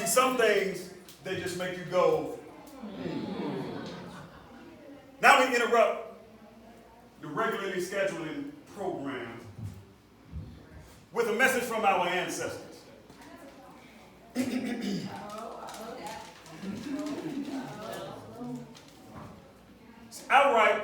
See, some things, they just make you go. Now we interrupt the regularly scheduling program with a message from our ancestors. It's outright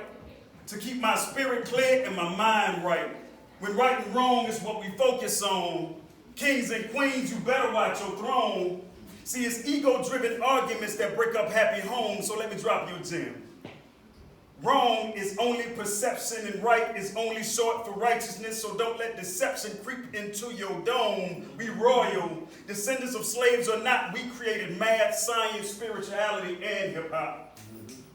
to keep my spirit clear and my mind right. When right and wrong is what we focus on, kings and queens, you better watch your throne. See, it's ego-driven arguments that break up happy homes, so let me drop you a gem. Wrong is only perception and right is only short for righteousness, so don't let deception creep into your dome. We royal, descendants of slaves or not, we created math, science, spirituality, and hip-hop.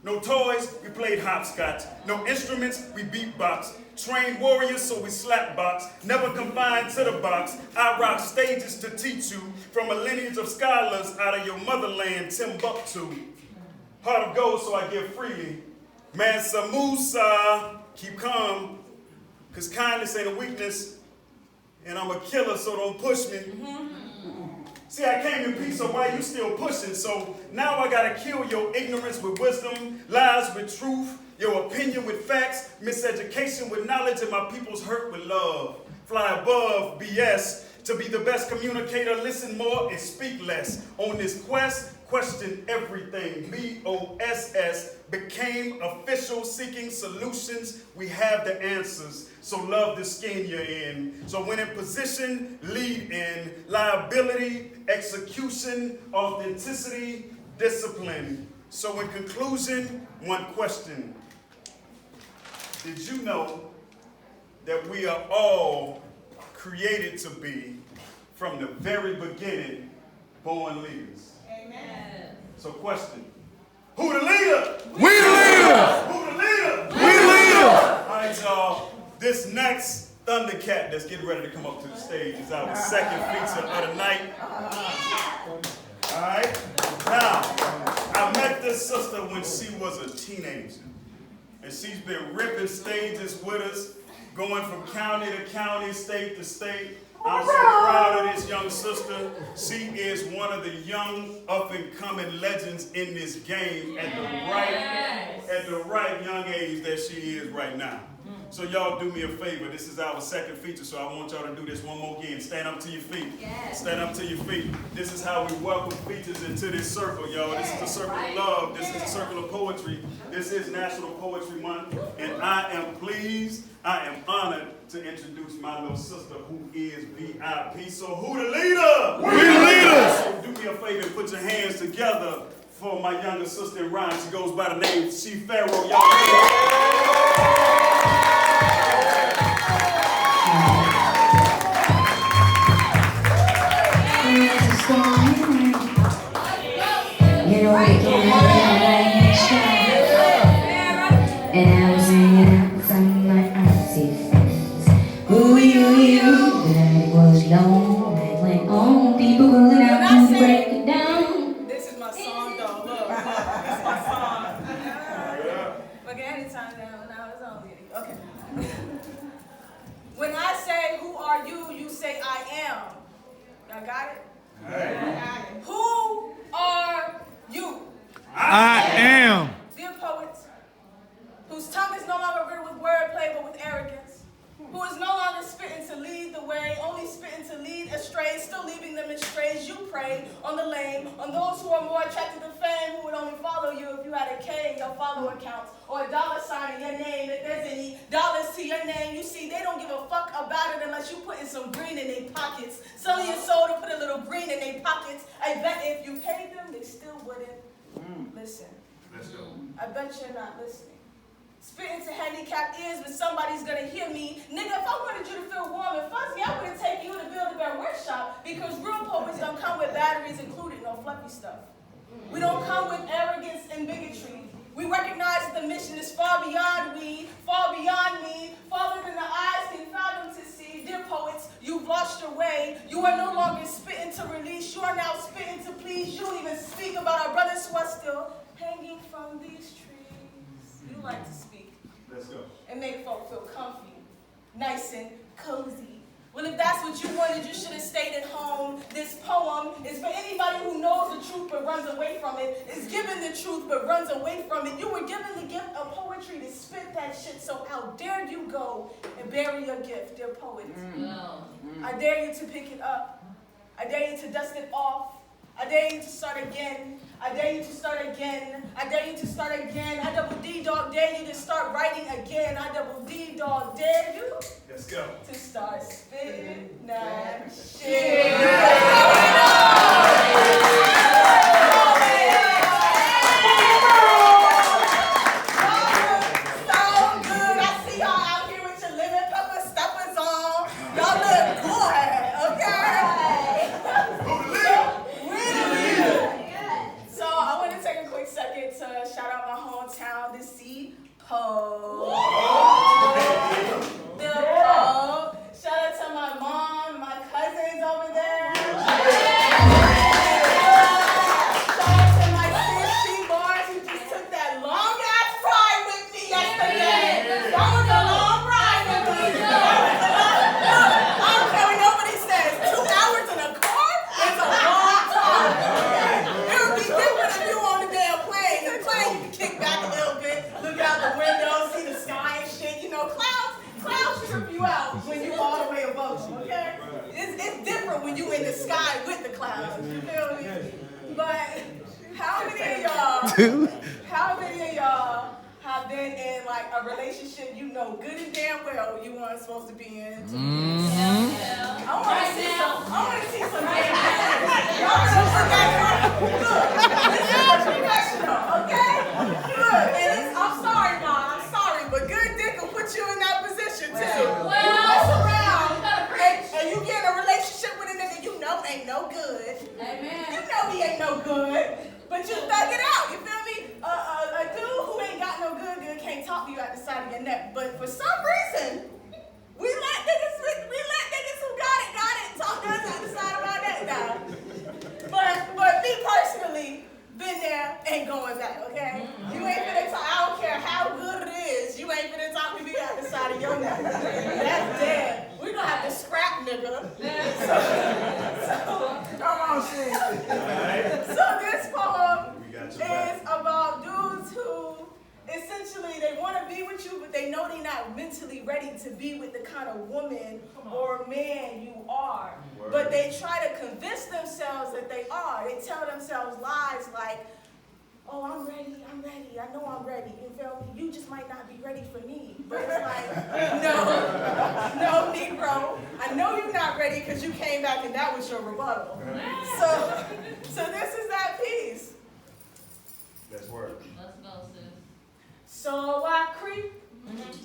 No toys, we played hopscotch. No instruments, we beatbox. Trained warriors, so we slap box. Never confined to the box. I rock stages to teach you from a lineage of scholars out of your motherland, Timbuktu. Heart of gold, so I give freely. Mansa Musa, keep calm, because kindness ain't a weakness, and I'm a killer, so don't push me. See, I came in peace, so why you still pushing? So now I gotta kill your ignorance with wisdom, lies with truth, your opinion with facts, miseducation with knowledge, and my people's hurt with love. Fly above BS to be the best communicator, listen more and speak less. On this quest, question everything. BOSS became official, seeking solutions. We have the answers. So love the skin you're in. So when in position, lead in. Liability, execution, authenticity, discipline. So in conclusion, one question. Did you know that we are all created to be, from the very beginning, born leaders? Amen. So question, who the leader? We the leader! Who the leader? We the leader! All right, y'all. This next Thundercat that's getting ready to come up to the stage is our second feature of the night. All right? Now, I met this sister when she was a teenager. And she's been ripping stages with us, going from county to county, state to state. I'm so proud of this young sister. She is one of the young up-and-coming legends in this game at the right young age that she is right now. So y'all do me a favor. This is our second feature, so I want y'all to do this one more again. Stand up to your feet. Stand up to your feet. This is how we welcome features into this circle, y'all. This is the circle of love. This is the circle of poetry. This is National Poetry Month, and I am pleased, I am honored to introduce my little sister who is VIP. So who the leader? We the leaders! So do me a favor and put your hands together for my younger sister in rhyme. She goes by the name She Pharaoh. Y'all. You know we can like and I was hanging out with some of my artsy friends. Who you? The night was long, night went on, people going out to break it down. This is my song, though. Look, this is my song. Look, anytime now when I was on it. Okay. When I say, who are you, you say, I am. Y'all got it? Who are you? I am. Dear poets, whose tongue is no longer riddled with wordplay but with arrogance, who is no longer spitting to lead the way, only spitting to lead astray, still leaving them in strays. You prey on the lame, on those who are more attracted to fame, who would only follow you if you had a K in your follower counts or a dollar sign in your name. If there's any dollars to your name, you see, they don't give a fuck about it unless you put in some green in their pockets. Selling your soul to put a little green in their pockets. I bet if you paid them, they still wouldn't listen. Let's go. I bet you're not listening. Spitting to handicapped ears, but somebody's gonna hear me. Nigga, if I wanted you to feel warm and fuzzy, I wouldn't take you to Build-A-Bear workshop, because real poets don't come with batteries included, no fluffy stuff. We don't come with arrogance and bigotry. We recognize that the mission is far beyond we, far beyond me, farther than the eyes can fathom to see. Dear poets, you've lost your way. You are no longer spitting to release. You are now spitting to please. You don't even speak about our brothers who are still hanging from these trees. You like to speak. Let's go. And make folk feel comfy, nice and cozy. Well, if that's what you wanted, you should have stayed at home. This poem is for anybody who knows but runs away from it, is given the truth but runs away from it. You were given the gift of poetry to spit that shit, so how dare you go and bury your gift, dear poets. I dare you to pick it up. I dare you to dust it off. I dare you to start again. I dare you to start again. I dare you to start again. I double D dog dare you to start writing again. I double D dog dare you Let's go. to start spitting that shit. So good. I see y'all out here with your lemon pepper steppers on. Y'all look good, okay? So I want to take a quick second to shout out my hometown, the C-Po. The Po. Shout out to my mom, my cousins over there. Shout out to my sis, Bars, who just took that long ass ride with me yesterday. That was a long ride with me. I don't care what nobody says. 2 hours in a car is a long time. It would be different if you on the damn plane. The plane, you can kick back a little bit, look out the window, see the sky and shit. You know, clouds trip you out when you all the way above them, okay? It's different when you in the sky with the clouds, you feel me? But how many of y'all have been in like a relationship you know good and damn well you weren't supposed to be in? I want to see some damn hands. Y'all better put that front. Look, this is professional, okay? Look, and I'm sorry, Ma. I'm sorry, but good dick will put you in that position too. You mess around and you get in a relationship with a nigga you know ain't no good. Amen. You know he ain't no good, but you thug it out. You feel me? A dude who ain't got no good can't talk to you at the side of your neck. But for some reason, we let niggas who got it talk to us at the side of our neck now. But me personally, been there, ain't going back, okay? You ain't finna talk, I don't care how good it is, you ain't finna talk to me at the side of your neck. That's dead. We gonna have to scrap, nigga. Come on, shit. So this poem is about dudes who essentially they want to be with you, but they know they're not mentally ready to be with the kind of woman or man you are. But they try to convince themselves that they are. They tell themselves lies like, oh, I'm ready, I know I'm ready, you feel me? You just might not be ready for me. But it's like, no, Negro, I know you're not ready because you came back and that was your rebuttal. So this is that piece. Let's work. Let's go, sis. So I creep,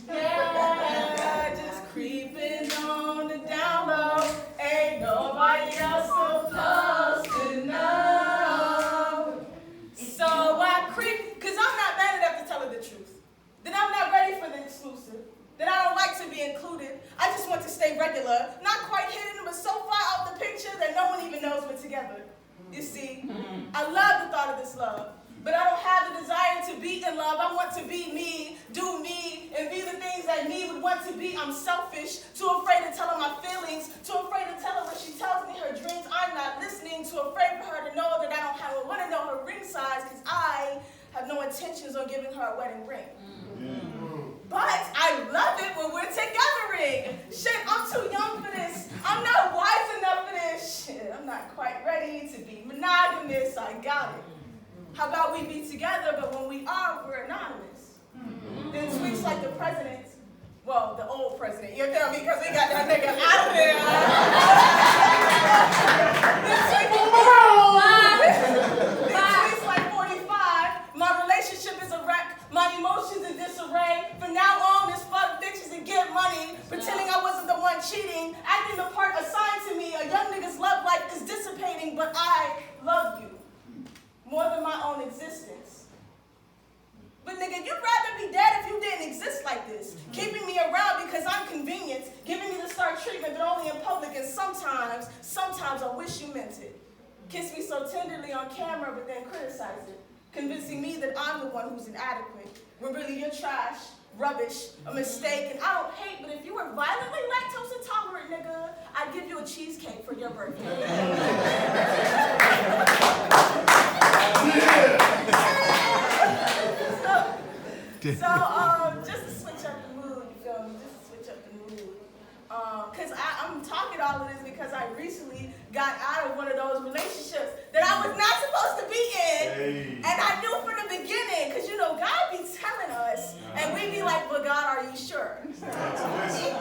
yeah, just creeping on the down low. Ain't nobody else supposed to know. So I creep, cause I'm not bad enough to tell her the truth. That I'm not ready for the exclusive. That I don't like to be included. I just want to stay regular, not quite hidden, but so far out the picture that no one even knows we're together. You see, I love the thought of this love. But I don't have the desire to be in love. I want to be me, do me, and be the things that me would want to be. I'm selfish, too afraid to tell her my feelings, too afraid to tell her when she tells me her dreams. I'm not listening, too afraid for her to know that I want to know her ring size because I have no intentions on giving her a wedding ring. But I love it when we're together. Shit, I'm too young for this. I'm not wise enough for this. Shit, I'm not quite ready to be monogamous. I got it. How about we be together, but when we are, we're anonymous. Then tweets like the president, well, the old president, you feel me? Because we got that nigga out of there. Then tweets like 45, my relationship is a wreck, my emotions in disarray. From now on, it's fuck bitches and get money, pretending I wasn't the one cheating, acting the part assigned to me. A young nigga's love life is dissipating, but I love you more than my own existence. But nigga, you'd rather be dead if you didn't exist like this. Keeping me around because I'm convenient, giving me the star treatment, but only in public, and sometimes I wish you meant it. Kiss me so tenderly on camera, but then criticize it, convincing me that I'm the one who's inadequate, when really you're trash, rubbish, a mistake, and I don't hate, but if you were violently lactose intolerant, nigga, I'd give you a cheesecake for your birthday. So, just to switch up the mood, you feel me? Just to switch up the mood. Because I'm talking all of this because I recently got out of one of those relationships that I was not supposed to be in. Hey. And I knew from the beginning, because, you know, God be telling us, and we be like, but God, are you sure? Are you sure?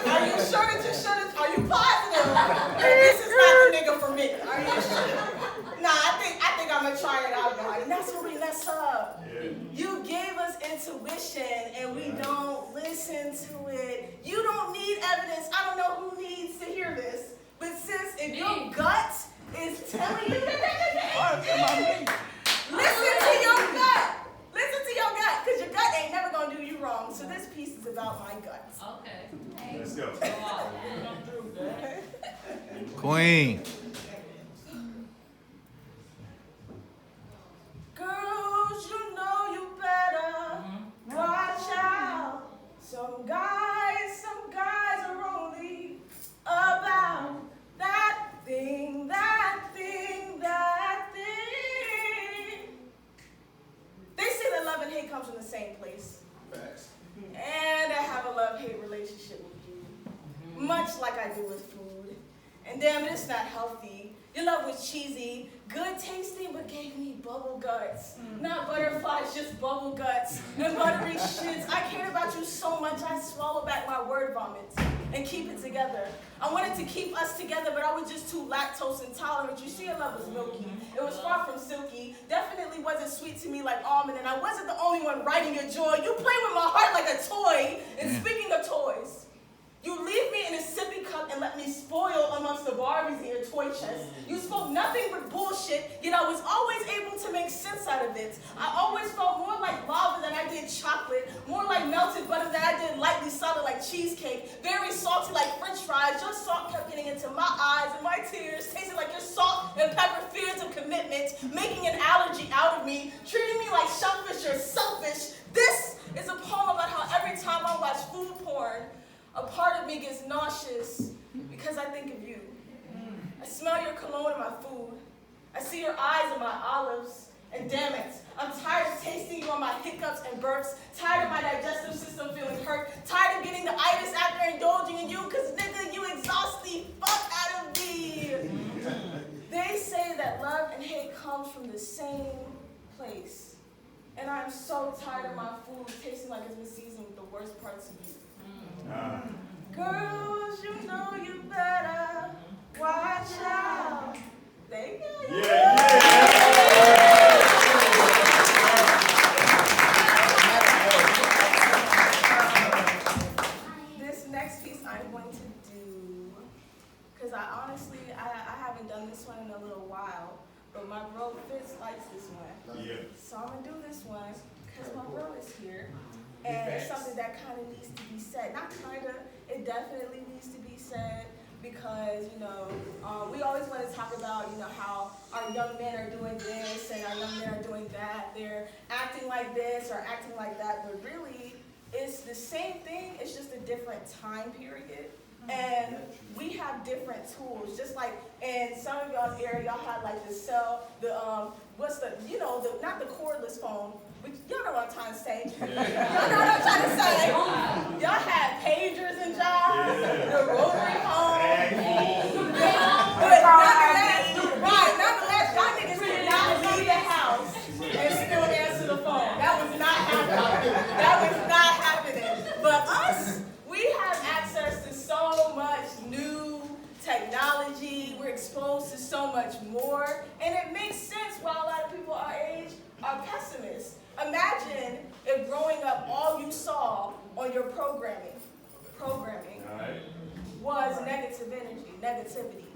Are you sure that you should have? Are you positive that this is not the nigga for me? Are you sure? Nah, I think I'm gonna try it out, God. And that's where we mess up. Yeah. You gave us intuition and we don't listen to it. You don't need evidence. I don't know who needs to hear this. But sis, if your gut is telling you listen to your gut. Listen to your gut, because your gut ain't never gonna do you wrong. So this piece is about my guts. Okay. Let's go. Queen. Girls, you know you better watch out. Some guys are only about that thing, that thing, that thing. They say that love and hate comes from the same place. Facts. And I have a love-hate relationship with you, much like I do with food. And damn, it's not healthy. Your love was cheesy, good tasting, but gave me bubble guts. Not butterflies, just bubble guts and buttery shits. I cared about you so much, I swallow back my word vomits and keep it together. I wanted to keep us together, but I was just too lactose intolerant. You see, your love was milky. It was far from silky. Definitely wasn't sweet to me like almond, and I wasn't the only one writing your joy. You play with my heart like a toy. And speaking of toys, you leave me in a sippy cup and let me spoil amongst the Barbies in your toy chest. You spoke nothing but bullshit, yet I was always able to make sense out of it. I always felt more like lava than I did chocolate, more like melted butter than I did lightly solid like cheesecake, very salty like french fries. Your salt kept getting into my eyes and my tears, tasting like your salt and pepper fears of commitment, making an allergy out of me, treating me like shellfish or selfish. This is a poem about how every time I watch food porn, a part of me gets nauseous because I think of you. I smell your cologne in my food. I see your eyes in my olives. And damn it, I'm tired of tasting you on my hiccups and burps, tired of my digestive system feeling hurt, tired of getting the itis after indulging in you, because nigga, you exhaust the fuck out of me. They say that love and hate comes from the same place. And I'm so tired of my food tasting like it's been seasoned with the worst parts of you. Girls, you know you better watch out. Thank you. This next piece I'm going to do, because I honestly haven't done this one in a little while, but my bro Fitz likes this one. Yeah. So I'm going to do this one because my bro is here. And it's something that kind of needs to be said. Not kind of, it definitely needs to be said because, you know, we always want to talk about, you know, how our young men are doing this and our young men are doing that. They're acting like this or acting like that, but really, it's the same thing. It's just a different time period. And we have different tools, just like in some of y'all's area, y'all had like the cell, not the cordless phone, but y'all know what I'm trying to say. Y'all know what I'm trying to say. Y'all had pagers and jobs, the rotary phone. But nonetheless, y'all niggas could not leave the house and still answer the phone. That was not happening. That was not happening. But us, we have access to so much new technology. We're exposed to so much more. And it makes sense why a lot of people our age are pessimists. Imagine if growing up all you saw on your programming was negative energy, negativity.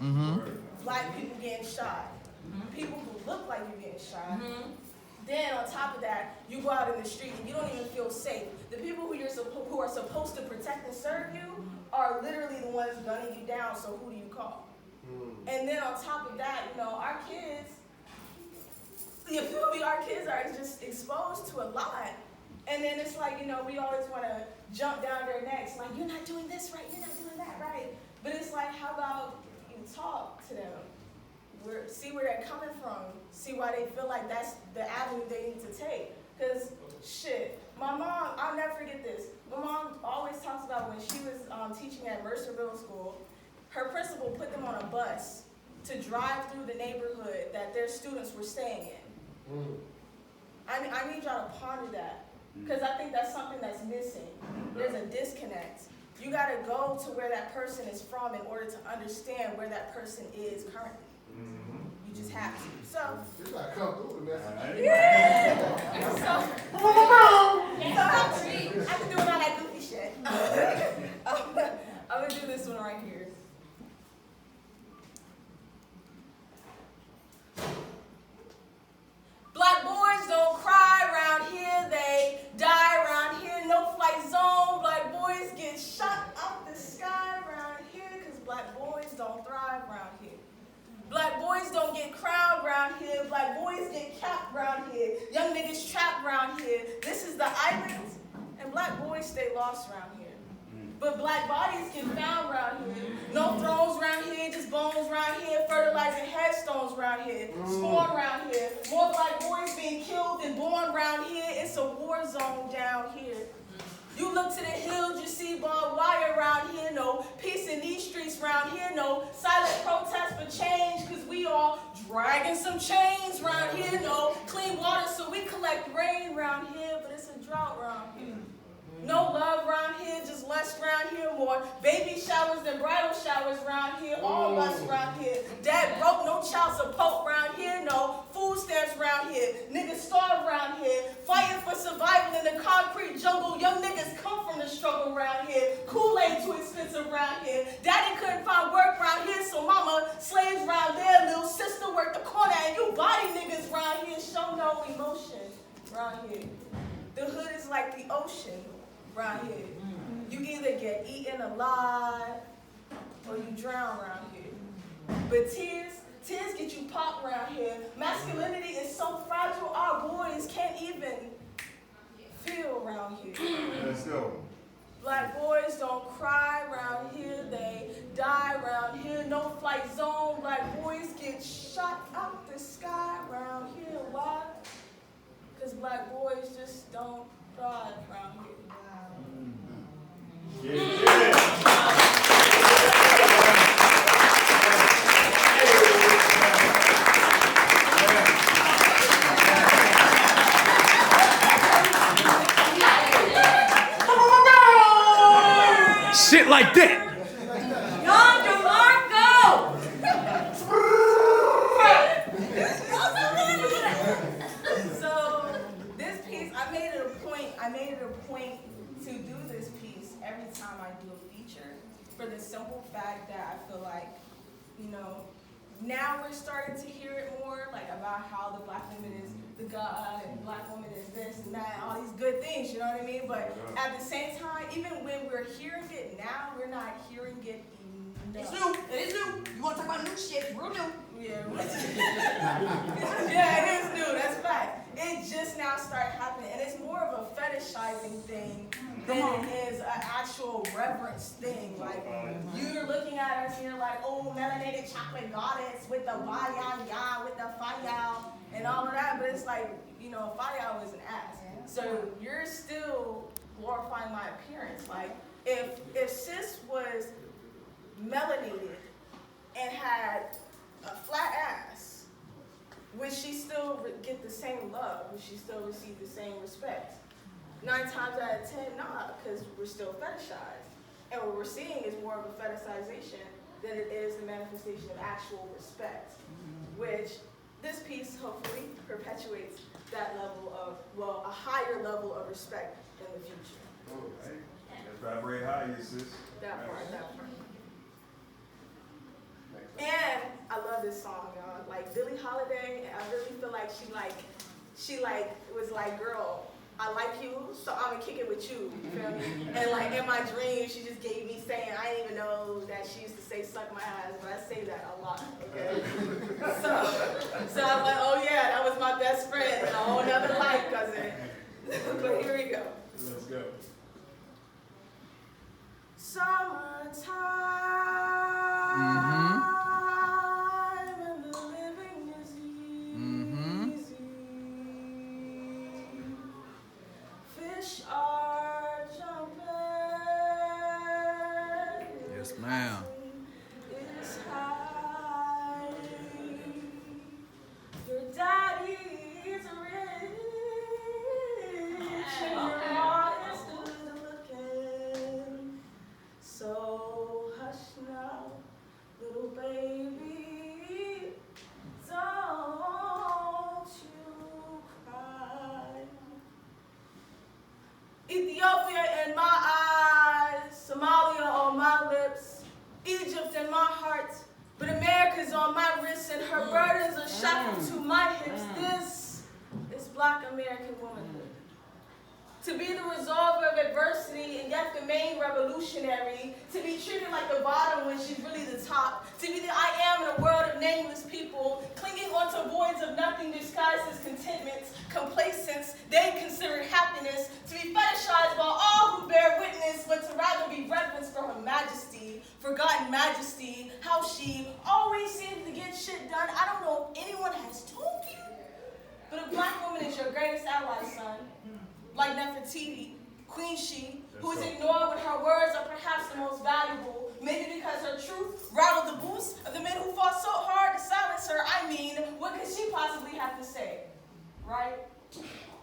Black people getting shot. People who look like you getting shot. Then on top of that, you go out in the street and you don't even feel safe. The people who are supposed to protect and serve you are literally the ones gunning you down, so who do you call? And then on top of that, you know, our kids are just exposed to a lot. And then it's like, you know, we always want to jump down their necks, like, you're not doing this right, you're not doing that right. But it's like, how about you talk to them? see where they're coming from, see why they feel like that's the avenue they need to take. Because, shit, my mom, I'll never forget this. My mom always talks about when she was teaching at Mercer Middle School, her principal put them on a bus to drive through the neighborhood that their students were staying in. I need y'all to ponder that, because I think that's something that's missing. There's a disconnect. You got to go to where that person is from in order to understand where that person is currently. You just have to. So, You gotta come through the message. yeah. So I can do all that goofy shit. I'm gonna do this one right here. Black boys don't cry around here, they die around here. No flight zone. Black boys get shot out the sky around here, because black boys don't thrive around here. Black boys don't get crowned around here. Black boys get capped around here. Young niggas trapped around here. This is the island, and black boys stay lost around here. But black bodies get found around here. No thrones around here, just bones around here. Fertilizing headstones around here. Spawn around here. More black boys being killed than born around here. It's a war zone down here. You look to the hills, you see barbed wire around here. No peace in these streets around here. No silent protest for change, because we all dragging some chains around here. No clean water, so we collect rain around here, but it's a drought around here. No love around here, just lust around here. More baby showers than bridal showers around here. All lust around here. Dad broke, no child support around here. No food stamps around here. Niggas starve around here. Fighting for survival in the concrete jungle. Young niggas come from the struggle around here. Kool-Aid too expensive around here. Daddy couldn't find work around here, so mama slaves around there. Little sister worked the corner, and you body niggas around here show no emotion around here. The hood is like the ocean around here. You either get eaten alive or you drown around here. But tears get you popped around here. Masculinity is so fragile, our boys can't even feel around here. Let's go. Black boys don't cry around here, they die around here. No flight zone. Black boys get shot out the sky around here. Why? Because black boys just don't thrive around here. Shit like that. John DeMarco! So this piece, I made it a point to do this piece every time I do a feature, for the simple fact that I feel like, now we're starting to hear it more, like about how the black woman is the God and black woman is this and that, all these good things, you know what I mean? But at the same time, even when we're hearing it now, we're not hearing it enough. It's new. It is new. You want to talk about new shit? Real new. Yeah, yeah, it is new. That's fact. It just now started happening, and it's more of a fetishizing thing than it is an actual reverence thing. Like, you're looking at us, and you're like, oh, melanated chocolate goddess with the ya with the fire and all of that. But it's like, fire is an ass. So you're still glorifying my appearance. Like, if sis was melanated and had a flat ass, would she still get the same love? Would she still receive the same respect? 9 times out of 10, nah, because we're still fetishized. And what we're seeing is more of a fetishization than it is the manifestation of actual respect, which this piece hopefully perpetuates that level of, a higher level of respect in the future. All right. Let's vibrate higher, sis. That part. And I love this song, y'all. Like Billie Holiday, I really feel like she was like, girl, I like you, so I'm gonna kick it with you. You feel me? And like in my dreams, she just gave me saying, I didn't even know that she used to say suck my ass, but I say that a lot. Okay. So I'm like, oh yeah, that was my best friend in a whole nother life, cousin. But here we go. Let's go. Summertime. And the and her burdens are shackled to my hips. This is Black American womanhood. To be the resolver of adversity and yet the main revolutionary, to be treated like the bottom when she's really the top, to be the I am in a world of nameless people, clinging onto voids of nothing disguised as contentment, complacence, they consider happiness, to be fetishized by all who bear witness, but to rather be reverenced for her majesty, forgotten majesty, how she always seems to get shit done. I don't know if anyone has told you, but a Black woman is your greatest ally, son. Like Nefertiti, Queen She, who is ignored when her words are perhaps the most valuable, maybe because her truth rattled the boots of the men who fought so hard to silence her. I mean, what could she possibly have to say, right?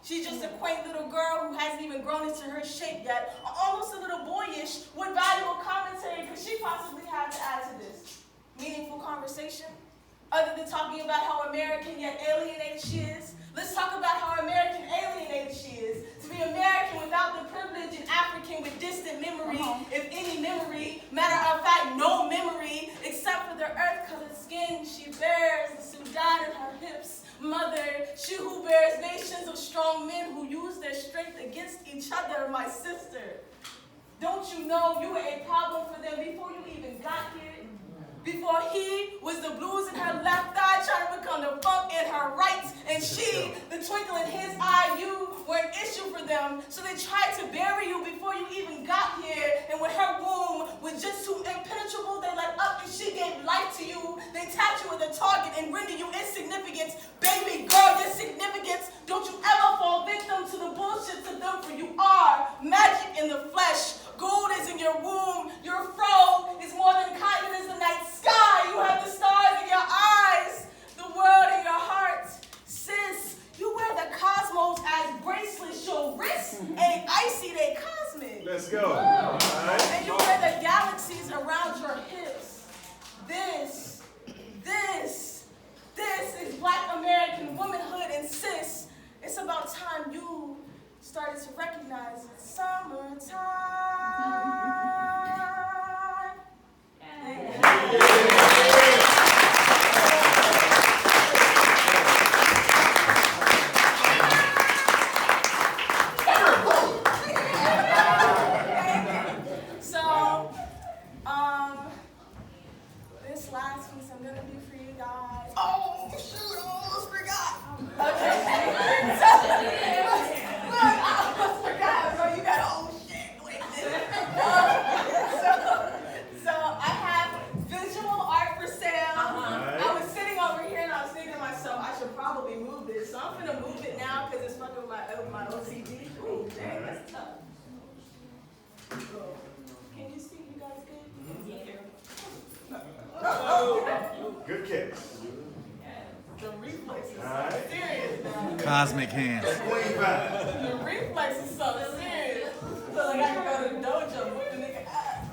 She's just a quaint little girl who hasn't even grown into her shape yet, or almost a little boyish. What valuable commentary could she possibly have to add to this meaningful conversation? Other than talking about how American yet alienated she is, let's talk about how American alienated she is. To be American without the privilege and African with distant memory, if any memory, matter of fact, no memory, except for the earth-colored skin she bears, the Sudan in her hips. Mother, she who bears nations of strong men who use their strength against each other, my sister. Don't you know you were a problem for them before you even got here? Before he was the blues in her left eye trying to become the funk in her right, and she, the twinkle in his eye, you were an issue for them. So they tried to bury you before you even got here, and when her womb was just too impenetrable, they let up and she gave life to you. They tapped you with a target and rendered you insignificant. Baby girl, your significance, don't you ever fall victim to the bullshit to them, for you are magic in the flesh. Gold is in your womb. Your fro is more than cotton is the night sky. You have the stars in your eyes, the world in your heart. Sis, you wear the cosmos as bracelets. Your wrists ain't icy, they cosmic. Let's go. All right. And you wear the galaxies around your hips. This is Black American womanhood, and sis, it's about time you started to recognize it's summertime. So, this last piece I'm gonna do for you guys. Oh, shoot, I almost forgot. Okay. Look, I almost forgot, bro. You got oh shit. Wait. So I have visual art for sale. I was sitting over here and I was thinking to myself, I should probably move this. So I'm gonna move it now because it's fucking with my OCD. Ooh, dang, that's tough. Can you see? You guys good? Good catch. The reflexes All right. so serious now. Cosmic hands. Queen vibe. The reflex is so serious. Feel like I can go to the dojo and whip the nigga ass.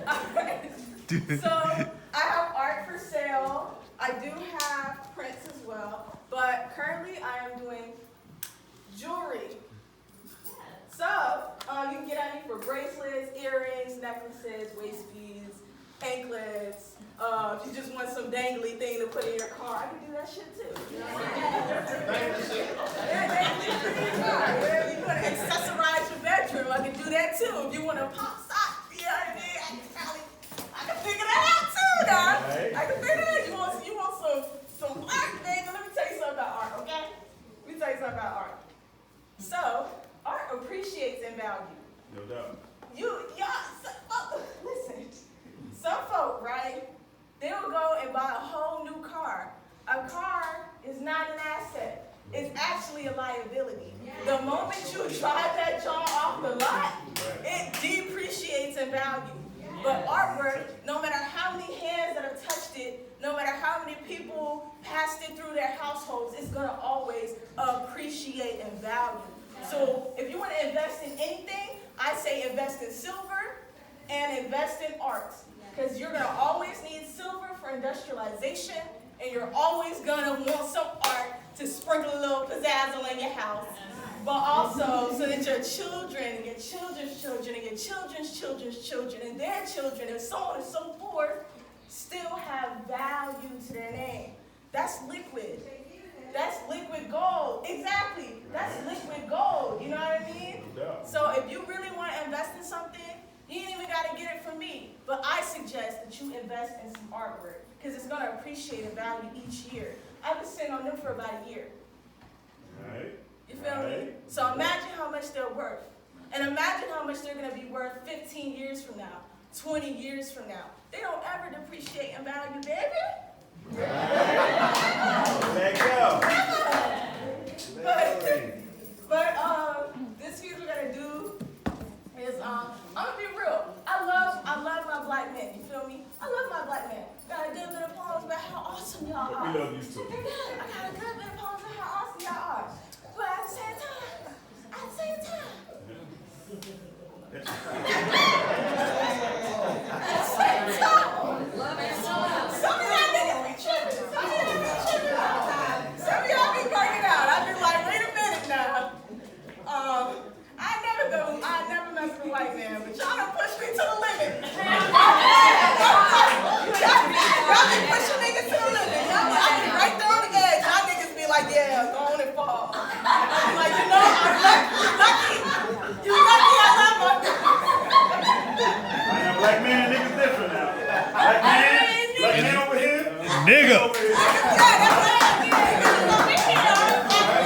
Alright. So I have art for sale. I do have prints as well, but currently I am doing jewelry. So you can get at me for bracelets, earrings, necklaces, waist beads, anklets. If you just want some dangly thing to put in your car, I can do that shit too. You know what I'm saying? Yeah, dangly shit in your car. Yeah, you want to accessorize your bedroom, I can do that too. If you want to pop sock, you know what I mean? I can figure that out too, dog. Right. I can figure that out. You want some art, baby? Let me tell you something about art, okay? Let me tell you something about art. So, art appreciates in value. No doubt. Listen, some folk, right, they'll go and buy a whole new car. A car is not an asset. It's actually a liability. The moment you drive that jar off the lot, it depreciates in value. But artwork, no matter how many hands that have touched it, no matter how many people passed it through their households, it's gonna always appreciate in value. So if you want to invest in anything, I say invest in silver and invest in art. Because you're going to always need silver for industrialization, and you're always going to want some art to sprinkle a little pizzazzle in your house. But also so that your children and your children's children and your children's children's children and their children and so on and so forth still have value to their name. That's liquid. That's liquid gold. Exactly. That's liquid gold. You know what I mean? No doubt. So if you really want to invest in something, you ain't even got to get it from me. But I suggest that you invest in some artwork because it's going to appreciate in value each year. I've been sitting on them for about a year. Right. You feel me? So imagine how much they're worth. And imagine how much they're going to be worth 15 years from now, 20 years from now. They don't ever depreciate in value, baby. Let go. But this piece we're gonna do is I'm gonna be real. I love my black men. You feel me? I love my black men. Got a good bit of poems about how awesome y'all are. We love you too. I got a good bit of poems about how awesome y'all are. But at the same time, some of y'all niggas be tripping. Some of y'all be burning out. I've been like, wait a minute now. I never messed with a white man, but y'all done pushed me to the limit. Y'all be pushing niggas to the limit. I be right there on the edge. Y'all niggas be like, yeah, go on and fall. I'm like, you know, I'm lucky. You lucky I love my Now, black man, niggas different now. Black man over here. Nigga. Over here. Yeah, that's what I mean.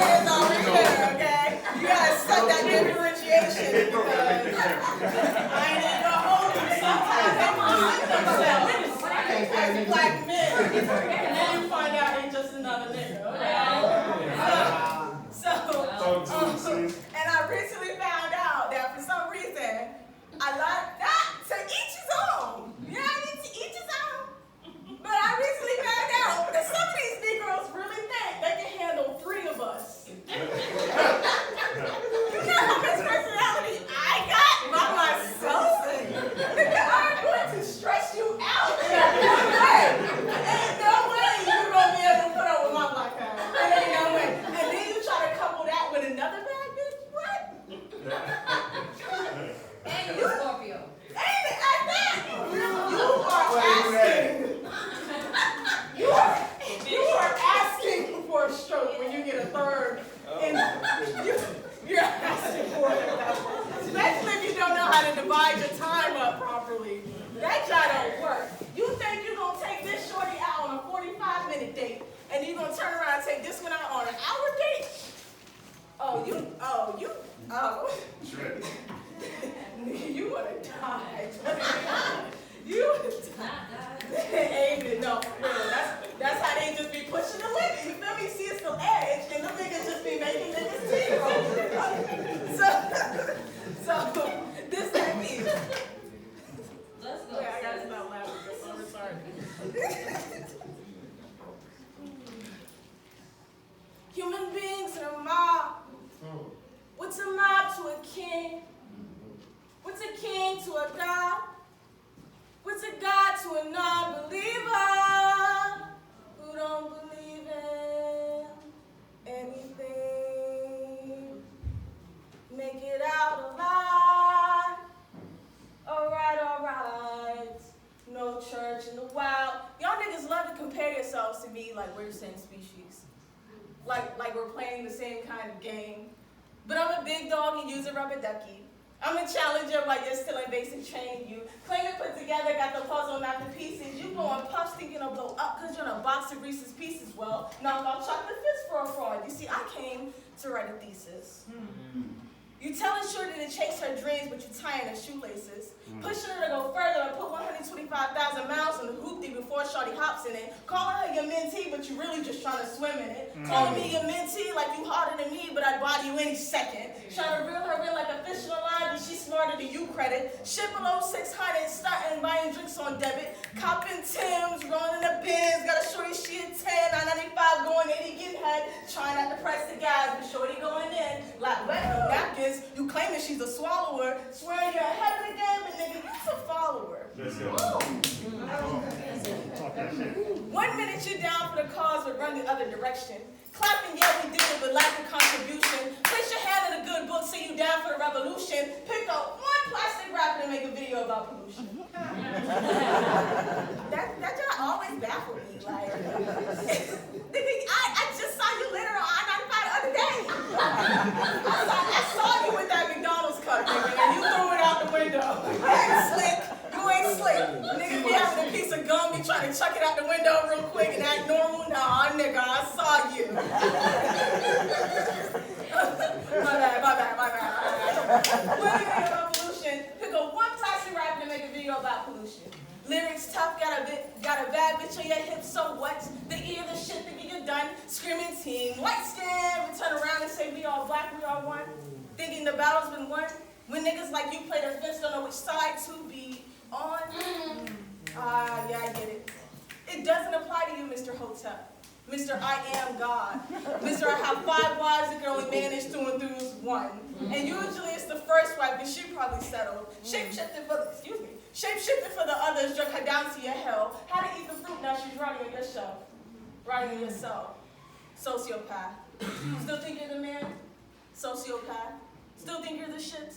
Niggas over here, okay? You gotta set that differentiation because I ain't even gonna hold you. Sometimes they might themselves as black men. And then you find out they just another nigga, okay? And I recently found out that for some reason, I like that. To each his own. You know what I mean? To each his own. But I recently found out that some of these Negroes really think they can handle 3 of us. You know how much personality I got by myself? Nigga, I'm going to stress you out. Ain't no way you're going to be able to put up with my black ass. Ain't no way. And then you try to couple that with another bad bitch? What? And you Scorpio. Ain't it like that? You are asking for a stroke when you get a third. And you're asking for it. Especially if you don't know how to divide your time up properly. That job don't work. You think you're going to take this shorty out on a 45-minute date, and then you're going to turn around and take this one out on an hour date? You want to die. You want to die. Amen. No, for real. That's how they just be pushing the limit. You feel me? See, it's the edge, and the niggas just be making niggas tears. So, this that means. Let's go. Wait, I gotta stop laughing. I'm retarded. Human beings in a mob. What's a mob to a king? What's a king to a god? What's a god to a non-believer who don't believe in anything? Make it out alive. Alright. No church in the wild. Y'all niggas love to compare yourselves to me like we're the same species. Like we're playing the same kind of game. But I'm a big dog and use a rubber ducky. I'm a challenger like you're still in basic training. You claim it put together, got the puzzle knocked to pieces. You blowing puffs thinking it'll blow up because you're in a box of Reese's Pieces. Well, now I'm chocolate fist for a fraud. You see, I came to write a thesis. You telling Shorty to chase her dreams, but you tying her shoelaces. Pushing her to go further and put 125,000 miles on the hoopty before Shorty hops in it. Calling her your mentee, but you really just trying to swim in it. Calling me your mentee like you harder than me, but I'd body you any second. Trying to reel her in like a fish in a line, but she's smarter than you credit. Shit below 600, starting buying drinks on debit. Copping Tim's, rolling the bins, got a Shorty, she a 10, 995 going 80, getting head. Trying not to press the gas, but Shorty going in like wet no napkins. You claiming she's a swallower, swearing you're ahead of the game, but nigga, you's a follower. Let's go. 1 minute you're down for the cause, but run the other direction. Clapping, yeah, we did it, but lack of contribution. Place your hand in a good book, say you down for the revolution. Pick up one plastic wrapper and make a video about pollution. That a gun, be trying to chuck it out the window real quick and act normal? Nah, nigga, I saw you. my bad. What do you think about pollution? Pick up one toxic rapper to make a video about pollution. Lyrics tough, got a bad bitch on your hips, so what? They hear the shit, thinking you're done. Screaming team, white skin, we turn around and say we all black, we all one. Thinking the battle's been won. When niggas like you play the fence, don't know which side to be on. Yeah, I get it. It doesn't apply to you, Mr. Hotep. Mr. I am God. Mr. I have 5 wives and can only manage 2 and 3 is 1. And usually it's the first wife, but she probably settled. Shape-shifting for the others, drug her down to your hell. How to eat the fruit, now she's riding on your shelf. Riding on yourself. Sociopath. Still think you're the man? Sociopath. Still think you're the shit?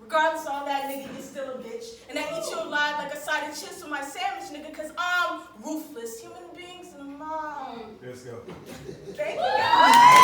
Regardless of all that, nigga, you're still a bitch. And I eat you alive like a side of chips with my sandwich, nigga, cause I'm ruthless. Human beings in a mob. Let's go. Thank you, guys.